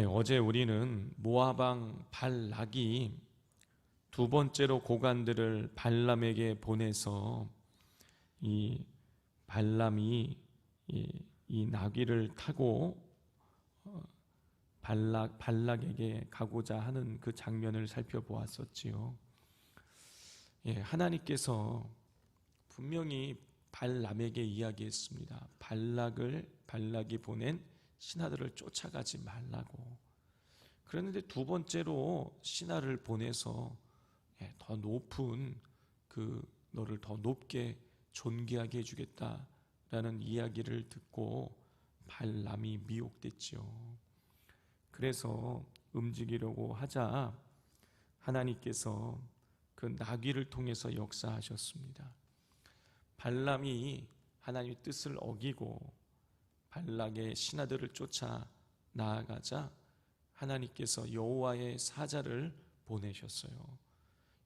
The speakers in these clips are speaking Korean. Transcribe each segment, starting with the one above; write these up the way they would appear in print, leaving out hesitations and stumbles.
어제 우리는 모압 왕 발락이 두 번째로 고관들을 발람에게 보내서 이 발람이 이 나귀를 타고 발락에게 가고자 하는 그 장면을 살펴보았었지요. 하나님께서 분명히 발람에게 이야기했습니다. 발락이 보낸 신하들을 쫓아가지 말라고. 그랬는데 두 번째로 신하를 보내서 더 높은 너를 더 높게 존귀하게 해주겠다라는 이야기를 듣고 발람이 미혹됐지요. 그래서 움직이려고 하자 하나님께서 그 나귀를 통해서 역사하셨습니다. 발람이 하나님의 뜻을 어기고 발락의 신하들을 쫓아 나아가자 하나님께서 여호와의 사자를 보내셨어요.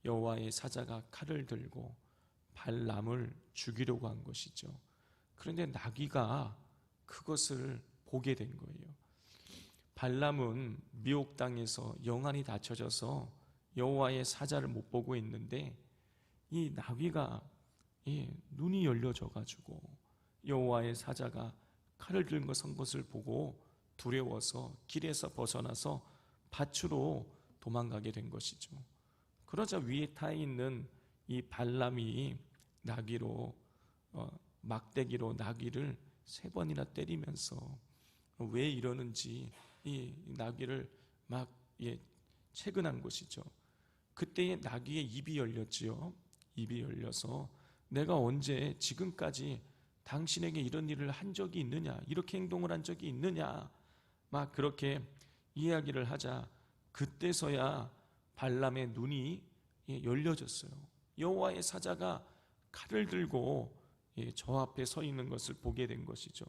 여호와의 사자가 칼을 들고 발람을 죽이려고 한 것이죠. 그런데 나귀가 그것을 보게 된 거예요. 발람은 미혹당해서 영안이 닫혀져서 여호와의 사자를 못 보고 있는데 이 나귀가 눈이 열려져 가지고 여호와의 사자가 칼을 들고 선 것을 보고 두려워서 길에서 벗어나서 밭으로 도망가게 된 것이죠. 그러자 위에 타 있는 이 발람이 나귀로 막대기로 나귀를 3번이나 때리면서 왜 이러는지 이 나귀를 막 채근한 것이죠. 그때에 나귀의 입이 열렸지요. 입이 열려서 내가 언제 지금까지 당신에게 이런 일을 한 적이 있느냐, 이렇게 행동을 한 적이 있느냐, 막 그렇게 이야기를 하자 그때서야 발람의 눈이 열려졌어요. 여호와의 사자가 칼을 들고 저 앞에 서 있는 것을 보게 된 것이죠.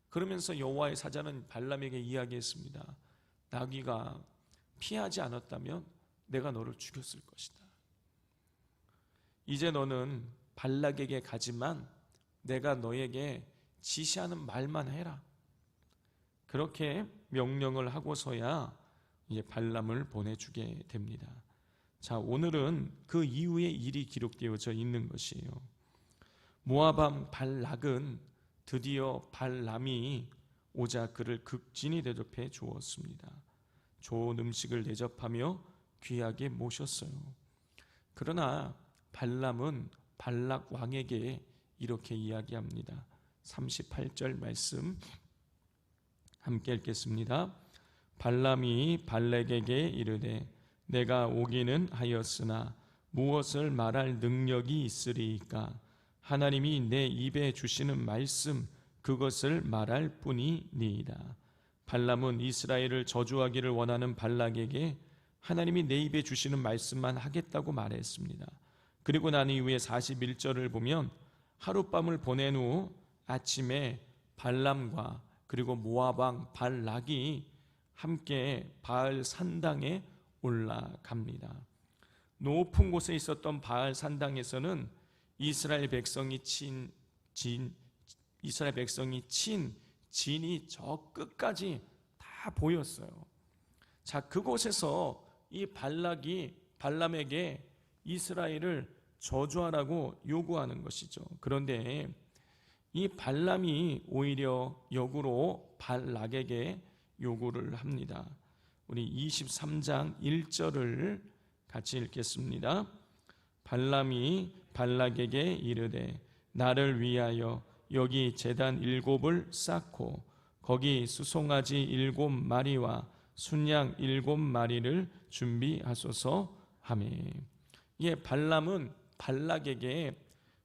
그러면서 여호와의 사자는 발람에게 이야기했습니다. 나귀가 피하지 않았다면 내가 너를 죽였을 것이다. 이제 너는 발락에게 가지만 내가 너에게 지시하는 말만 해라. 그렇게 명령을 하고서야 이제 발람을 보내주게 됩니다. 자, 오늘은 그 이후의 일이 기록되어져 있는 것이에요. 모압 왕 발락은 드디어 발람이 오자 그를 극진히 대접해 주었습니다. 좋은 음식을 대접하며 귀하게 모셨어요. 그러나 발람은 발락 왕에게 이렇게 이야기합니다. 38절 말씀 함께 읽겠습니다. 발람이 발락에게 이르되 내가 오기는 하였으나 무엇을 말할 능력이 있으리이까? 하나님이 내 입에 주시는 말씀 그것을 말할 뿐이니이다. 발람은 이스라엘을 저주하기를 원하는 발락에게 하나님이 내 입에 주시는 말씀만 하겠다고 말했습니다. 그리고 난 이후에 41절을 보면 하룻밤을 보낸 후 아침에 발람과 그리고 모압 왕 발락이 함께 바알 산당에 올라갑니다. 높은 곳에 있었던 바알 산당에서는 이스라엘 백성이 친 진이 저 끝까지 다 보였어요. 자, 그곳에서 이 발락이 발람에게 이스라엘을 저주하라고 요구하는 것이죠. 그런데 이 발람이 오히려 역으로 발락에게 요구를 합니다. 우리 23장 1절을 같이 읽겠습니다. 발람이 발락에게 이르되 나를 위하여 여기 제단 7을 쌓고 거기 수송아지 7마리와 순양 7마리를 준비하소서 하매. 발람은 발락에게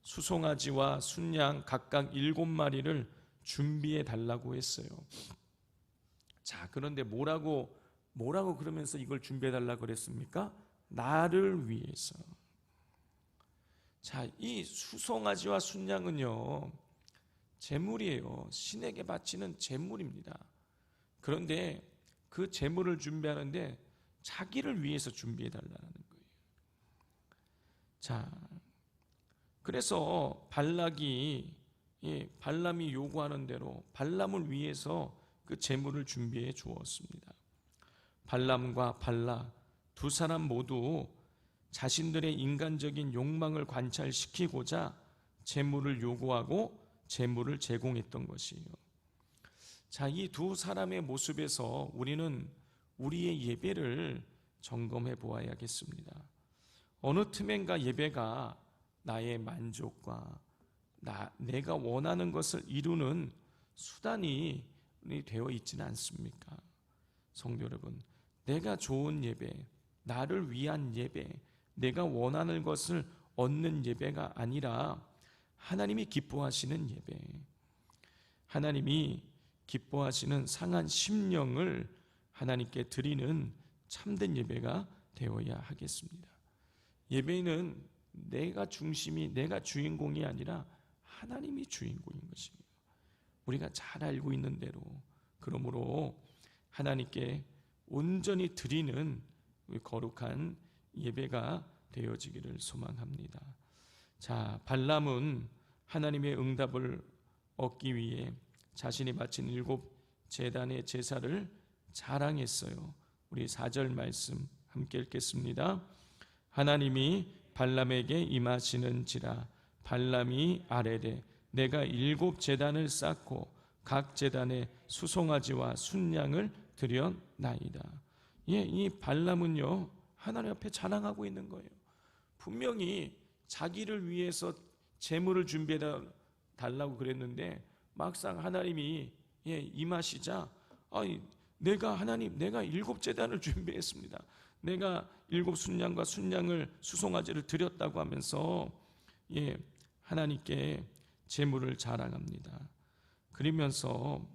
수송아지와 순양 각각 7마리를 준비해 달라고 했어요. 자, 그런데 뭐라고 그러면서 이걸 준비해 달라고 그랬습니까? 나를 위해서. 자, 이 수송아지와 순양은요 제물이에요. 신에게 바치는 제물입니다. 그런데 그 제물을 준비하는데 자기를 위해서 준비해 달라는 거예요. 자, 그래서 발람이 요구하는 대로 발람을 위해서 그 제물을 준비해 주었습니다. 발람과 발락 두 사람 모두 자신들의 인간적인 욕망을 관찰시키고자 재물을 요구하고 재물을 제공했던 것이에요. 자, 이 두 사람의 모습에서 우리는 우리의 예배를 점검해 보아야겠습니다. 어느 틈엔가 예배가 나의 만족과 내가 원하는 것을 이루는 수단이 되어 있지는 않습니까? 성도 여러분, 내가 좋은 예배, 나를 위한 예배, 내가 원하는 것을 얻는 예배가 아니라 하나님이 기뻐하시는 예배, 하나님이 기뻐하시는 상한 심령을 하나님께 드리는 참된 예배가 되어야 하겠습니다. 예배는 내가 중심이, 내가 주인공이 아니라 하나님이 주인공인 것입니다. 우리가 잘 알고 있는 대로, 그러므로 하나님께 온전히 드리는 거룩한 예배가 되어지기를 소망합니다. 자, 발람은 하나님의 응답을 얻기 위해 자신이 바친 7 제단의 제사를 자랑했어요. 우리 4절 말씀 함께 읽겠습니다. 하나님이 발람에게 임하시는지라 발람이 아뢰되 내가 7 제단을 쌓고 각 제단에 수송아지와 순양을 드렸나이다. 예, 이 발람은요 하나님 앞에 자랑하고 있는 거예요. 분명히 자기를 위해서 재물을 준비해 달라고 그랬는데 막상 하나님이 임하시자 내가 7 제단을 준비했습니다. 내가 7 순양과 순양을 수송아지를 드렸다고 하면서 하나님께 재물을 자랑합니다. 그러면서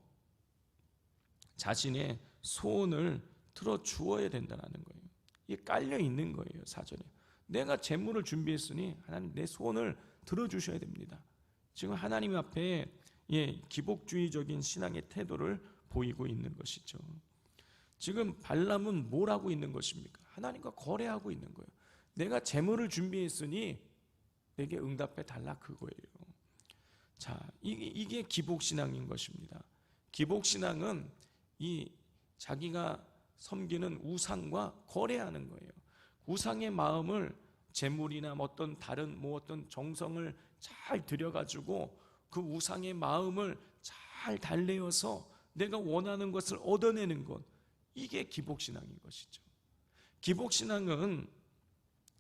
자신의 소원을 들어주어야 된다는 거예요. 이게 깔려 있는 거예요. 사전에 내가 재물을 준비했으니 하나님 내 소원을 들어주셔야 됩니다. 지금 하나님 앞에 기복주의적인 신앙의 태도를 보이고 있는 것이죠. 지금 발람은 뭘 하고 있는 것입니까? 하나님과 거래하고 있는 거예요. 내가 재물을 준비했으니 내게 응답해 달라, 그거예요. 자, 이게 기복신앙인 것입니다. 기복신앙은 이 자기가 섬기는 우상과 거래하는 거예요. 우상의 마음을 재물이나 어떤 다른 어떤 정성을 잘 들여가지고 그 우상의 마음을 잘 달래어서 내가 원하는 것을 얻어내는 것, 이게 기복신앙인 것이죠. 기복신앙은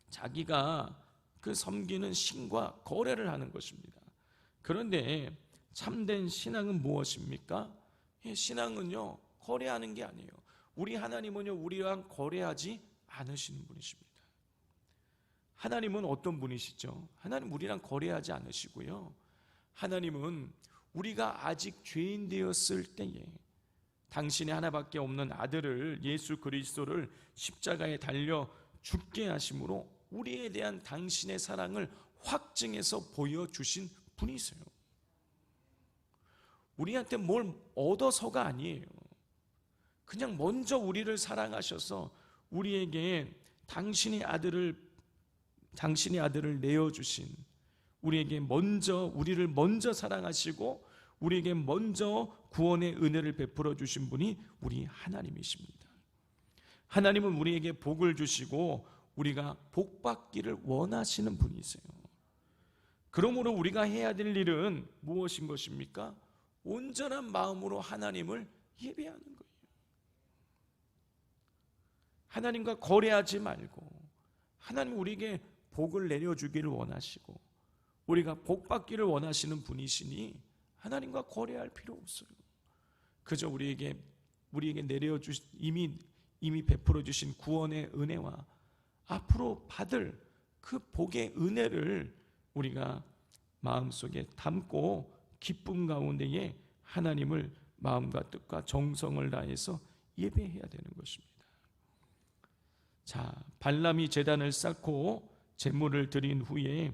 자기가 그 섬기는 신과 거래를 하는 것입니다. 그런데 참된 신앙은 무엇입니까? 신앙은요 거래하는 게 아니에요. 우리 하나님은요 우리랑 거래하지 않으시는 분이십니다. 하나님은 어떤 분이시죠? 하나님 우리랑 거래하지 않으시고요, 하나님은 우리가 아직 죄인 되었을 때에 당신의 하나밖에 없는 아들을, 예수 그리스도를 십자가에 달려 죽게 하심으로 우리에 대한 당신의 사랑을 확증해서 보여주신 분이세요. 우리한테 뭘 얻어서가 아니에요. 그냥 먼저 우리를 사랑하셔서 우리에게 당신의 아들을 내어주신, 우리에게 우리를 먼저 사랑하시고 우리에게 먼저 구원의 은혜를 베풀어 주신 분이 우리 하나님이십니다. 하나님은 우리에게 복을 주시고 우리가 복 받기를 원하시는 분이세요. 그러므로 우리가 해야 될 일은 무엇인 것입니까? 온전한 마음으로 하나님을 예배하는 거예요. 하나님과 거래하지 말고, 하나님 우리에게 복을 내려주기를 원하시고 우리가 복 받기를 원하시는 분이시니 하나님과 거래할 필요 없어요. 그저 우리에게 내려주신, 이미 베풀어 주신 구원의 은혜와 앞으로 받을 그 복의 은혜를 우리가 마음속에 담고 기쁨 가운데에 하나님을 마음과 뜻과 정성을 다해서 예배해야 되는 것입니다. 자, 발람이 제단을 쌓고 제물을 드린 후에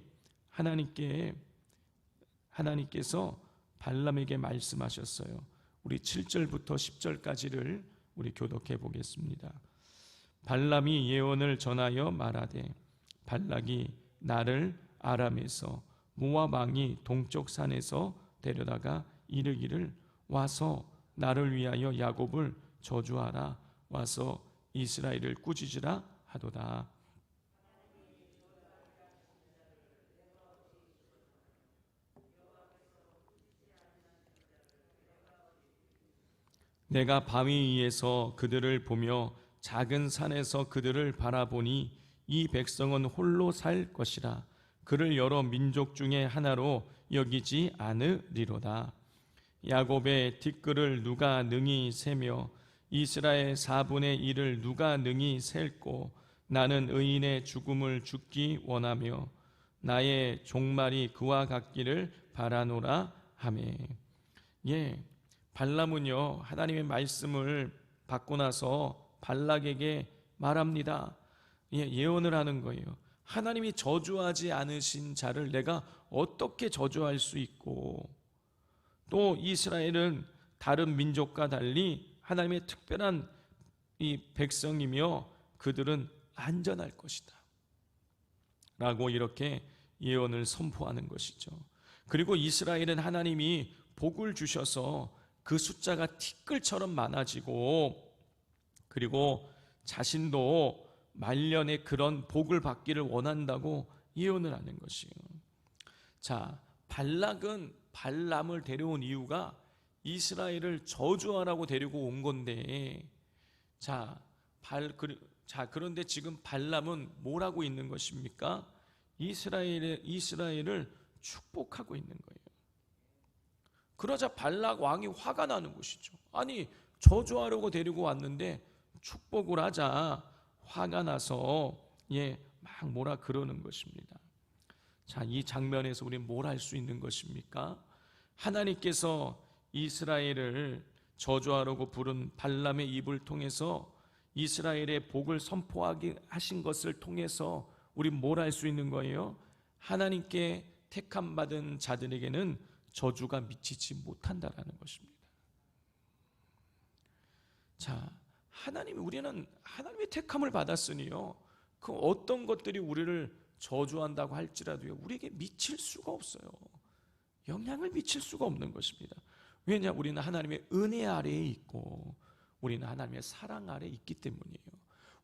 하나님께서 발람에게 말씀하셨어요. 우리 7절부터 10절까지를 우리 교독해 보겠습니다. 발람이 예언을 전하여 말하되 발락이 나를 아람에서 모압 왕이 동쪽 산에서 데려다가 이르기를 와서 나를 위하여 야곱을 저주하라, 와서 이스라엘을 꾸짖으라 하도다. 내가 바위 위에서 그들을 보며 작은 산에서 그들을 바라보니 이 백성은 홀로 살 것이라. 그를 여러 민족 중에 하나로 여기지 않으리로다. 야곱의 뒷글을 누가 능히 세며 이스라엘 4분의 1을 누가 능히 셀고 나는 의인의 죽음을 죽기 원하며 나의 종말이 그와 같기를 바라노라 하매. 발람은요, 하나님의 말씀을 받고 나서 발락에게 말합니다. 예언을 하는 거예요. 하나님이 저주하지 않으신 자를 내가 어떻게 저주할 수 있고, 또 이스라엘은 다른 민족과 달리 하나님의 특별한 이 백성이며 그들은 안전할 것이다 라고 이렇게 예언을 선포하는 것이죠. 그리고 이스라엘은 하나님이 복을 주셔서 그 숫자가 티끌처럼 많아지고, 그리고 자신도 말년에 그런 복을 받기를 원한다고 예언을 하는 것이에요. 자, 발락은 발람을 데려온 이유가 이스라엘을 저주하라고 데리고 온 건데, 그런데 지금 발람은 뭘 하고 있는 것입니까? 이스라엘을 축복하고 있는 거예요. 그러자 발락 왕이 화가 나는 것이죠. 아니, 저주하려고 데리고 왔는데 축복을 하자 화가 나서 막 뭐라 그러는 것입니다. 자, 이 장면에서 우리는 뭘 할 수 있는 것입니까? 하나님께서 이스라엘을 저주하려고 부른 발람의 입을 통해서 이스라엘의 복을 선포하게 하신 것을 통해서 우리 뭘 할 수 있는 거예요? 하나님께 택함 받은 자들에게는 저주가 미치지 못한다라는 것입니다. 자, 우리는 하나님의 택함을 받았으니요, 그 어떤 것들이 우리를 저주한다고 할지라도요, 우리에게 미칠 수가 없어요. 영향을 미칠 수가 없는 것입니다. 왜냐? 우리는 하나님의 은혜 아래에 있고 우리는 하나님의 사랑 아래에 있기 때문이에요.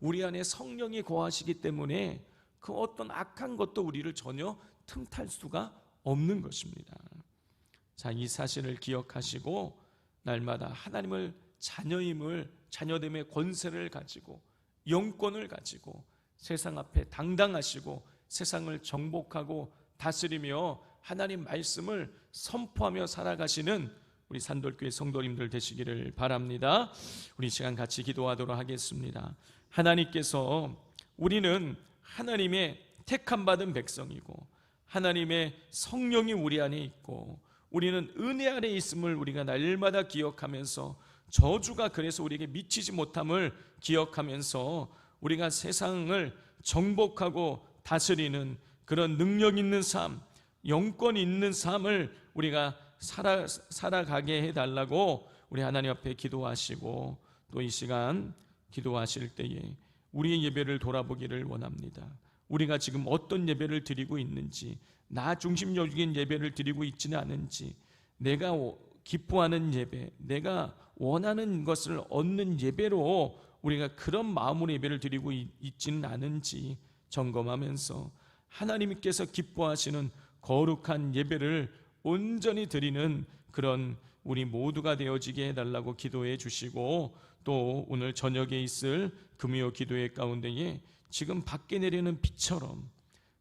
우리 안에 성령이 거하시기 때문에 그 어떤 악한 것도 우리를 전혀 틈탈 수가 없는 것입니다. 자, 이 사실을 기억하시고 날마다 하나님을 자녀됨의 권세를 가지고 영권을 가지고 세상 앞에 당당하시고 세상을 정복하고 다스리며 하나님 말씀을 선포하며 살아가시는 우리 산돌교회 성도님들 되시기를 바랍니다. 우리 시간 같이 기도하도록 하겠습니다. 하나님께서 우리는 하나님의 택함 받은 백성이고 하나님의 성령이 우리 안에 있고 우리는 은혜 아래 있음을 우리가 날마다 기억하면서 저주가 그래서 우리에게 미치지 못함을 기억하면서 우리가 세상을 정복하고 다스리는 그런 능력 있는 삶, 영권 있는 삶을 우리가 살아가게 해달라고 우리 하나님 앞에 기도하시고, 또 이 시간 기도하실 때에 우리의 예배를 돌아보기를 원합니다. 우리가 지금 어떤 예배를 드리고 있는지, 나 중심적인 예배를 드리고 있지는 않은지, 내가 기뻐하는 예배, 내가 원하는 것을 얻는 예배로 우리가 그런 마음으로 예배를 드리고 있지는 않은지 점검하면서 하나님께서 기뻐하시는 거룩한 예배를 온전히 드리는 그런 우리 모두가 되어지게 해달라고 기도해 주시고, 또 오늘 저녁에 있을 금요 기도회 가운데에 지금 밖에 내리는 비처럼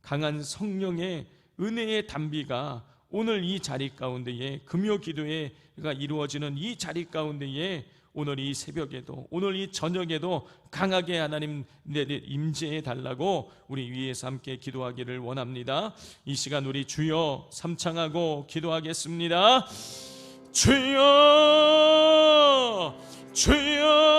강한 성령의 은혜의 단비가 오늘 이 자리 가운데에 금요 기도회가 이루어지는 이 자리 가운데에 오늘 이 새벽에도 오늘 이 저녁에도 강하게 하나님 임재해 달라고 우리 위에서 함께 기도하기를 원합니다. 이 시간 우리 주여 삼창하고 기도하겠습니다. 주여 주여